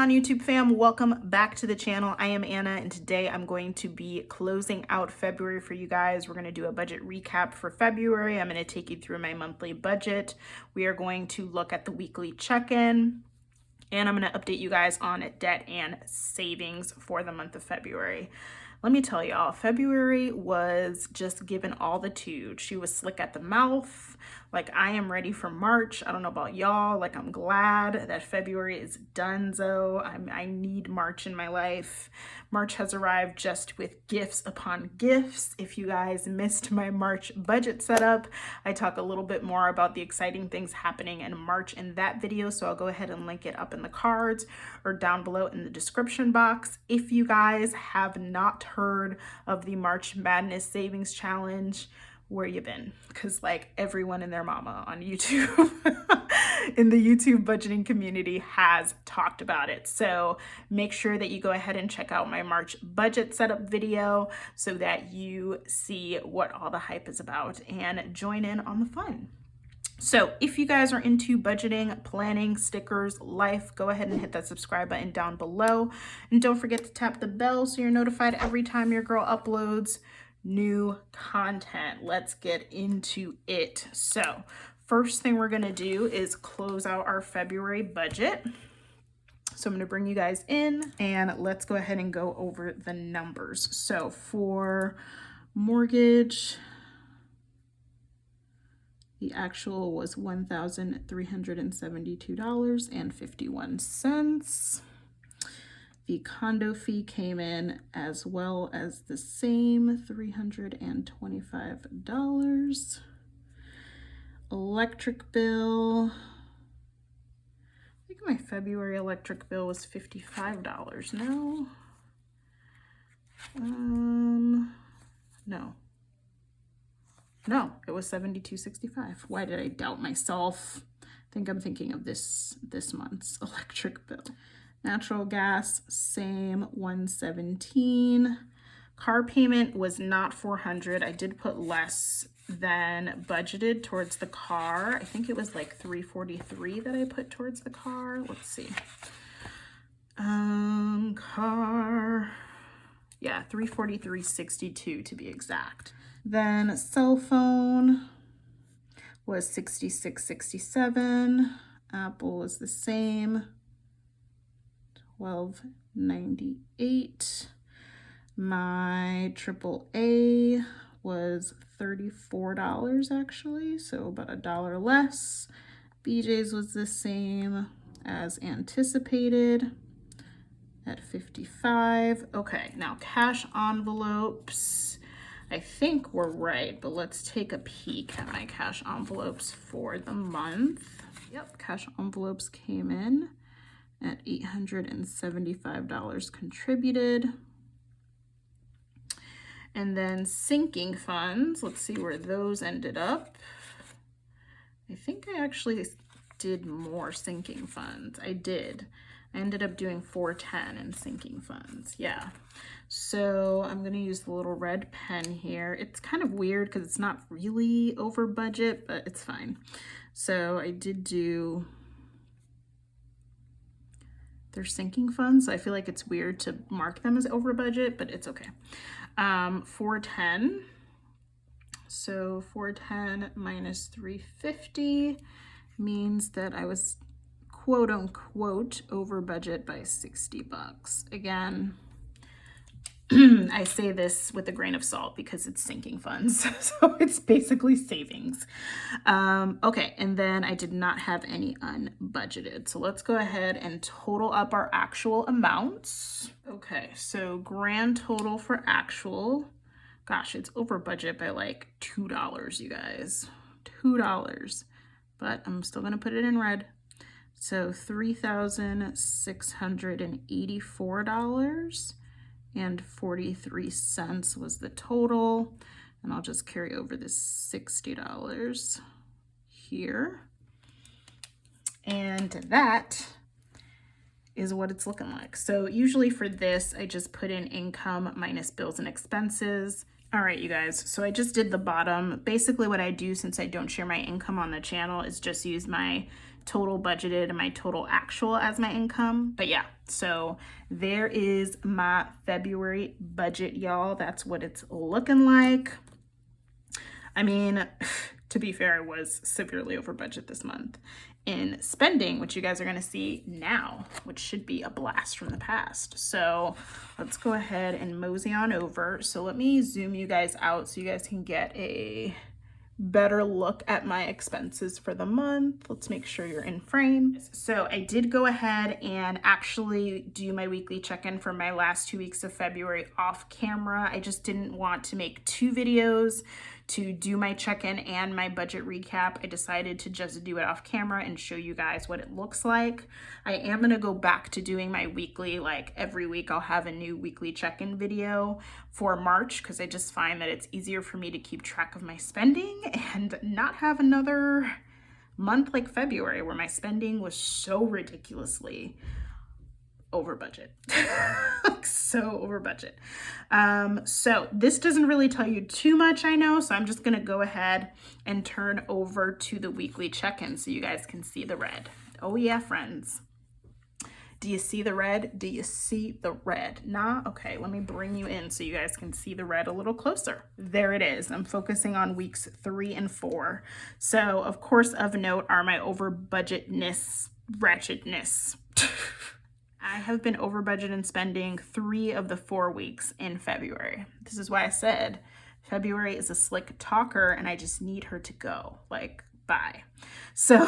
on, YouTube fam? Welcome back to the channel. I am Anna, and today I'm going to be closing out February for you guys. We're going to do a budget recap for February. I'm going to take you through my monthly budget. We are going to look at the weekly check-in, and I'm going to update you guys on debt and savings for the month of February. Let me tell y'all, February was just given all the toot. She was slick at the mouth. Like, I am ready for March. I don't know about y'all. Like, I'm glad that February is donezo. I need March in my life. March has arrived just with gifts upon gifts. If you guys missed my March budget setup, I talk a little bit more about the exciting things happening in March in that video. So I'll go ahead and link it up in the cards or down below in the description box. If you guys have not heard of the March Madness Savings Challenge, where you been? Because like everyone and their mama on YouTube in the YouTube budgeting community has talked about it. So make sure that you go ahead and check out my March budget setup video so that you see what all the hype is about and join in on the fun. So if you guys are into budgeting, planning, stickers, life, go ahead and hit that subscribe button down below. And don't forget to tap the bell so you're notified every time your girl uploads new content. Let's get into it. So first thing we're gonna do is close out our February budget. So I'm gonna bring you guys in and let's go ahead and go over the numbers. So for mortgage, the actual was $1,372.51. The condo fee came in as well as the same, $325. Electric bill, I think my February electric bill was $55. No. No, it was $72.65. Why did I doubt myself? I think I'm thinking of this month's electric bill. Natural gas, same, $117. Car payment was not $400. I did put less than budgeted towards the car. I think it was like $343 that I put towards the car. Let's see. Car, yeah, $343.62 to be exact. Then cell phone was $66.67. Apple was the same, $12.98. My AAA was $34 actually, so about $1 less. BJ's was the same as anticipated at $55. Okay, now cash envelopes, I think we're right, but let's take a peek at my cash envelopes for the month. Yep, cash envelopes came in at $875 contributed. And then sinking funds, let's see where those ended up. I think I actually did more sinking funds. I did. I ended up doing $410 in sinking funds. Yeah. So I'm going to use the little red pen here. It's kind of weird because it's not really over budget, but it's fine. So I did do their sinking funds. So I feel like it's weird to mark them as over budget, but it's okay. 410. So 410 minus 350 means that I was quote unquote over budget by 60 bucks. Again, I say this with a grain of salt because it's sinking funds. So it's basically savings. Okay, and then I did not have any unbudgeted. So let's go ahead and total up our actual amounts. Okay, so grand total for actual, gosh, it's over budget by like $2, you guys. $2, but I'm still gonna put it in red. So $3,684.43 was the total. And I'll just carry over this $60 here. And that is what it's looking like. So usually for this, I just put in income minus bills and expenses. All right, you guys, so I just did the bottom. Basically what I do, since I don't share my income on the channel, is just use my total budgeted and my total actual as my income. But yeah, so there is my February budget, y'all. That's what it's looking like. I mean, to be fair, I was severely over budget this month in spending, which you guys are going to see now, which should be a blast from the past. So let's go ahead and mosey on over. So let me zoom you guys out so you guys can get a better look at my expenses for the month. Let's make sure you're in frame. So I did go ahead and actually do my weekly check-in for my last 2 weeks of February off camera. I just didn't want to make 2 videos to do my check-in and my budget recap. I decided to just do it off camera and show you guys what it looks like. I am going to go back to doing my weekly, like every week I'll have a new weekly check-in video for March, because I just find that it's easier for me to keep track of my spending and not have another month like February where my spending was so ridiculously over budget. So over budget. So this doesn't really tell you too much, I know, so I'm just gonna go ahead and turn over to the weekly check-in so you guys can see the red. Oh yeah, friends. Do you see the red? Do you see the red? Nah? Okay, let me bring you in so you guys can see the red a little closer. There it is. I'm focusing on weeks 3 and 4. So of course of note are my over budgetness, wretchedness. I have been over budget in spending 3 of the 4 weeks in February. This is why I said February is a slick talker and I just need her to go. Like, bye. So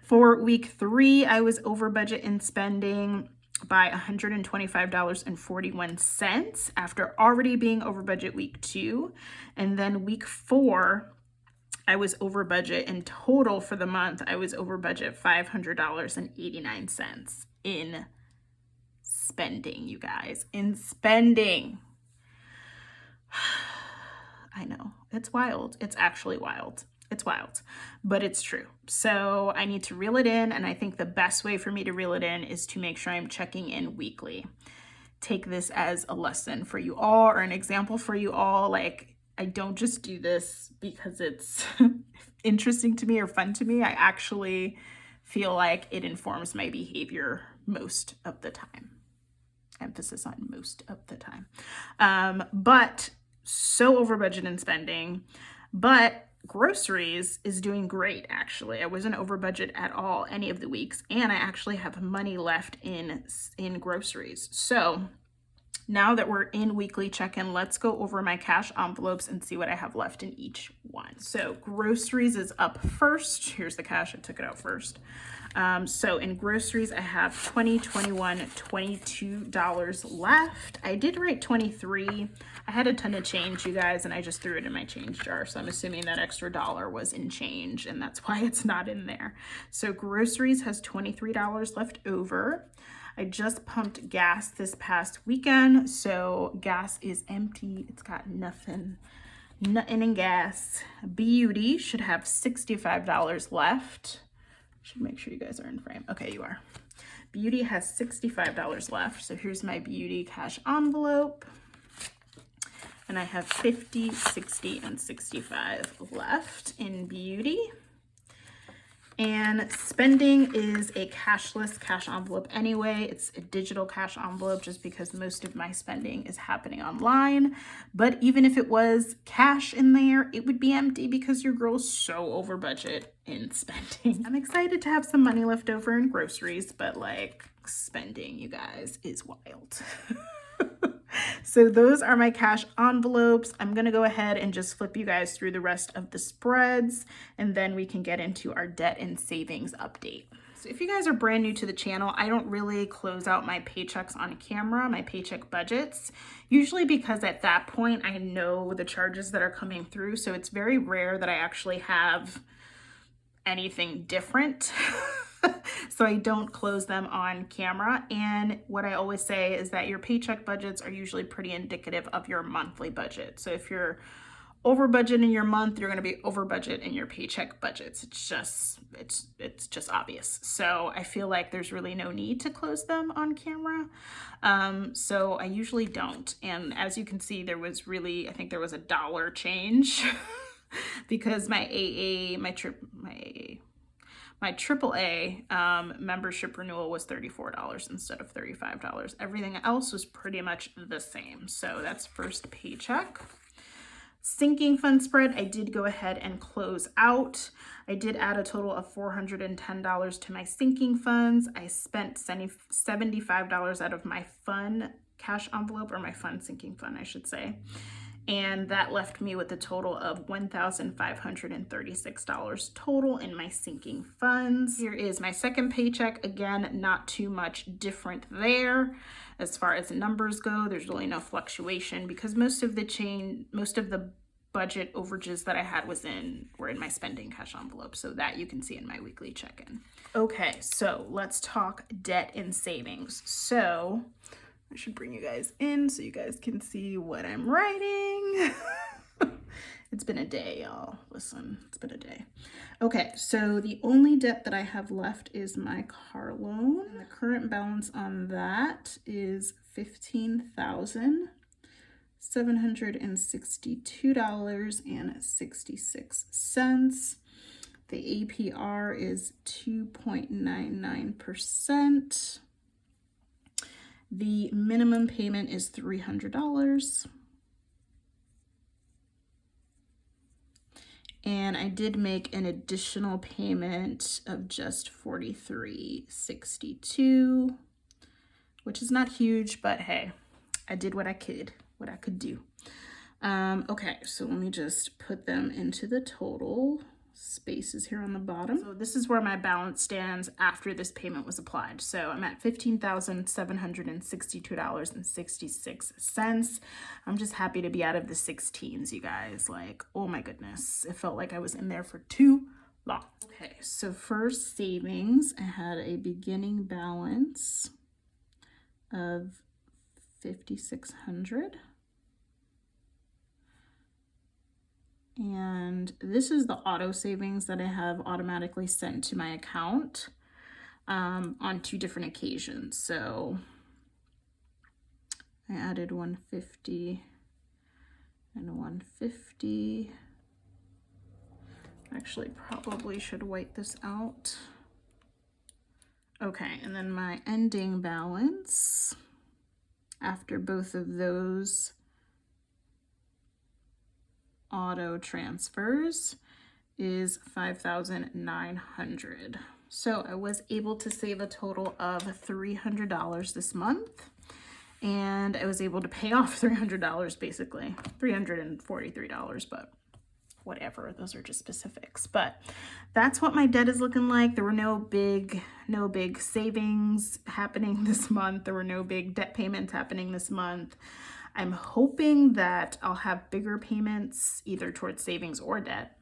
for week 3, I was over budget in spending by $125.41 after already being over budget week 2. And then week 4, I was over budget in total for the month. I was over budget $500.89 in spending, you guys. In spending. I know. It's wild. It's actually wild. It's wild, but it's true. So I need to reel it in, and I think the best way for me to reel it in is to make sure I'm checking in weekly. Take this as a lesson for you all or an example for you all. Like, I don't just do this because it's interesting to me or fun to me. I actually feel like it informs my behavior most of the time. Emphasis on most of the time. But so over budget in spending, but groceries is doing great, actually. I wasn't over budget at all any of the weeks, and I actually have money left in groceries. So now that we're in weekly check-in, let's go over my cash envelopes and see what I have left in each one. So groceries is up first. Here's the cash. I took it out first. So in groceries, I have $20, $21, $22 left. I did write 23. I had a ton of change, you guys, and I just threw it in my change jar. So I'm assuming that extra dollar was in change, and that's why it's not in there. So groceries has $23 left over. I just pumped gas this past weekend, so gas is empty. It's got nothing in gas. Beauty should have $65 left. Should make sure you guys are in frame. Okay, you are. Beauty has $65 left. So here's my beauty cash envelope. And I have 50, 60, and 65 left in beauty. And spending is a cashless cash envelope anyway. It's a digital cash envelope just because most of my spending is happening online. But even if it was cash in there, it would be empty because your girl's so over budget in spending. I'm excited to have some money left over in groceries, but like spending, you guys, is wild. So those are my cash envelopes. I'm going to go ahead and just flip you guys through the rest of the spreads, and then we can get into our debt and savings update. So if you guys are brand new to the channel, I don't really close out my paychecks on camera, my paycheck budgets, usually because at that point I know the charges that are coming through. So it's very rare that I actually have anything different. So I don't close them on camera. And what I always say is that your paycheck budgets are usually pretty indicative of your monthly budget. So if you're over budget in your month, you're going to be over budget in your paycheck budgets. It's just obvious. So I feel like there's really no need to close them on camera. So I usually don't. And as you can see, there was really, I think there was $1 change because my AA My AAA membership renewal was $34 instead of $35. Everything else was pretty much the same. So that's first paycheck. Sinking fund spread, I did go ahead and close out. I did add a total of $410 to my sinking funds. I spent $75 out of my fun cash envelope, or my fun sinking fund, I should say. And that left me with a total of $1,536 total in my sinking funds. Here is my second paycheck. Again, not too much different there. As far as the numbers go, there's really no fluctuation because most of the budget overages that I had were in my spending cash envelope. So that you can see in my weekly check-in. Okay, so let's talk debt and savings. So I should bring you guys in so you guys can see what I'm writing. It's been a day, y'all. Listen, it's been a day. Okay, so the only debt that I have left is my car loan. And the current balance on that is $15,762.66. The APR is 2.99%. The minimum payment is $300. And I did make an additional payment of just $43.62, which is not huge, but hey, I did what I could do. Okay, so let me just put them into the total spaces here on the bottom. So this is where my balance stands after this payment was applied. So I'm at $15,762.66. I'm just happy to be out of the 16s, you guys. Like, oh my goodness, it felt like I was in there for too long. Okay, so for savings, I had a beginning balance of $5,600. And this is the auto savings that I have automatically sent to my account on 2 different occasions. So I added $150 and $150. Actually, probably should white this out. Okay, and then my ending balance after both of those auto transfers is $5,900. So I was able to save a total of $300 this month, and I was able to pay off $300 basically, $343, but whatever, those are just specifics. But that's what my debt is looking like. There were no big savings happening this month. There were no big debt payments happening this month. I'm hoping that I'll have bigger payments either towards savings or debt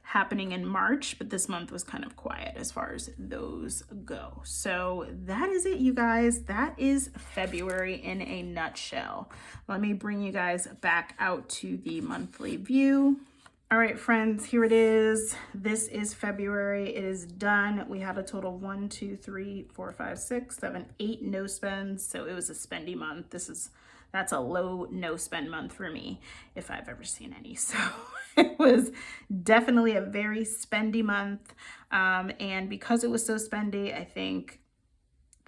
happening in March, but this month was kind of quiet as far as those go. So that is it, you guys. That is February in a nutshell. Let me bring you guys back out to the monthly view. All right, friends, here it is. This is February. It is done. We had a total of 1, 2, 3, 4, 5, 6, 7, 8 no spends. So it was a spendy month. That's a low no spend month for me, if I've ever seen any. So it was definitely a very spendy month. And because it was so spendy, I think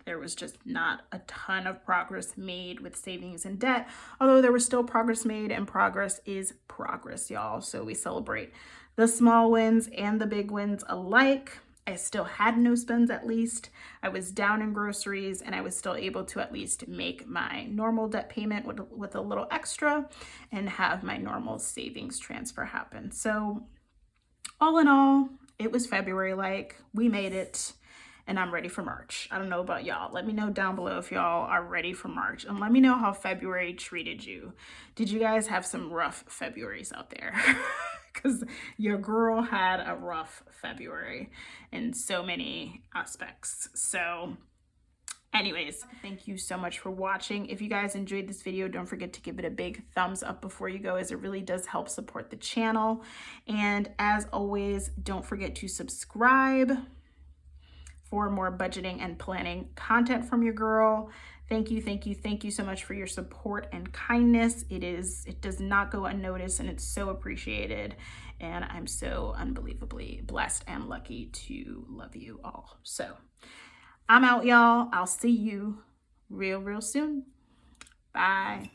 there was just not a ton of progress made with savings and debt, although there was still progress made, and progress is progress, y'all. So we celebrate the small wins and the big wins alike. I still had no spends at least. I was down in groceries, and I was still able to at least make my normal debt payment with a little extra and have my normal savings transfer happen. So all in all, it was February-like. We made it, and I'm ready for March. I don't know about y'all. Let me know down below if y'all are ready for March, and let me know how February treated you. Did you guys have some rough Februaries out there? Because your girl had a rough February in so many aspects. So anyways, thank you so much for watching. If you guys enjoyed this video, don't forget to give it a big thumbs up before you go, as it really does help support the channel. And as always, don't forget to subscribe for more budgeting and planning content from your girl. Thank you, thank you, thank you so much for your support and kindness. It does not go unnoticed, and it's so appreciated. And I'm so unbelievably blessed and lucky to love you all. So I'm out, y'all. I'll see you real soon. Bye.